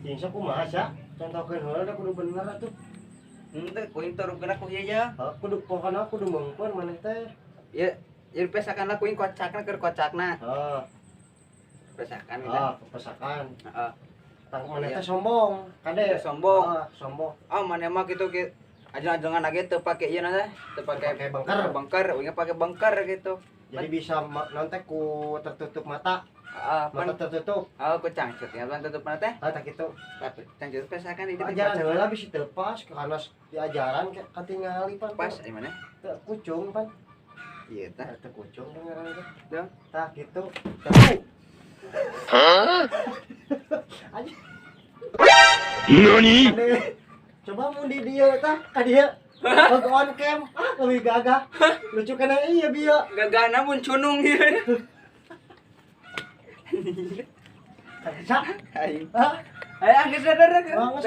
Tingsa kumaha sia? Contohkeun heula da kudu bener atuh. Henteu kuing turupkeun ku ieu aja. Kudu pokona kudu mengkeun maneh teh. Ieu ieu pesakanna kuing kocakna keur kocakna. Heeh. Pesakan gitu. Pesakan. Heeh. Tang maneh teh sombong, kade. Sombong. Sombong. Maneh mah kitu ajengan lagi teu pake ieu teh, teu pake bengker. Bengker, uing pake bengker gitu. Jadi bisa nanti ku tertutup mata. Mata tertutup. Ku cangcut ya, pan tutupna teh. Tak kitu. Cangcut pesakan itu ajaran heula bisi teu pas karena diajaran katingali pan. Pas di mana? Teu kucung pan. Iya tah. Teu kucung dengaran teh. Tuh. Tah kitu. Teu. Hah? Nani? Coba mun di dieu tah ka dieu. Log on cam, leuwih gagah. Lucu kana ieu bieu. Gagahna mun cunung ieu. Sa. Aing. Aya geus sadar. Oh,